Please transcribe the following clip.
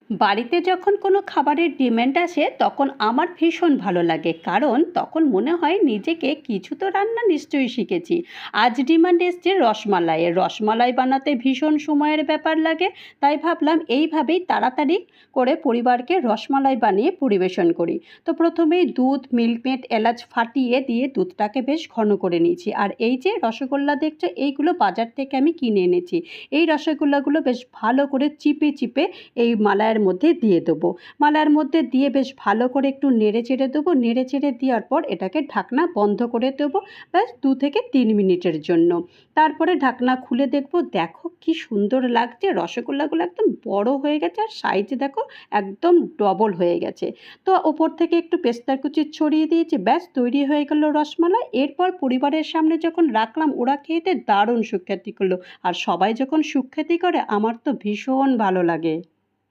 বাড়িতে যখন কোনো খাবারের ডিমান্ড আসে তখন আমার ভীষণ ভালো লাগে, কারণ তখন মনে হয় নিজেকে কিছু তো রান্না নিশ্চয়ই শিখেছি। আজ ডিমান্ড এসছে রসমালাইয়ের। রসমালাই বানাতে ভীষণ সময়ের ব্যাপার লাগে, তাই ভাবলাম এইভাবেই তাড়াতাড়ি করে পরিবারকে রসমালাই বানিয়ে পরিবেশন করি। তো প্রথমেই দুধ, মিল্কমেড, এলাচ ফাটিয়ে দিয়ে দুধটাকে বেশ ঘন করে নিয়েছি। আর এই যে রসগোল্লা দেখছো, এইগুলো বাজার থেকে আমি কিনে এনেছি। এই রসগোল্লাগুলো বেশ ভালো করে চিপে চিপে এই মালাইয়ের মধ্যে দিয়ে দেবো। মালাইয়ের মধ্যে দিয়ে বেশ ভালো করে একটু নেড়ে চেড়ে দেবো। নেড়ে চেড়ে দেওয়ার পর এটাকে ঢাকনা বন্ধ করে দেবো ব্যাস 2 থেকে 3 মিনিটের জন্য। তারপরে ঢাকনা খুলে দেখবো, দেখো কি সুন্দর লাগছে। রসগোল্লাগুলো একদম বড় হয়ে গেছে আর সাইজ দেখো একদম ডবল হয়ে গেছে। তো ওপর থেকে একটু পেস্তার কুচি ছড়িয়ে দিয়েছি, ব্যাস তৈরি হয়ে গেল রসমালাই। এরপর পরিবারের সামনে যখন রাখলাম, ওরা খেতে দারুণ সুখ্যাতি করলো। আর সবাই যখন সুখ্যাতি করে আমার তো ভীষণ ভালো লাগে।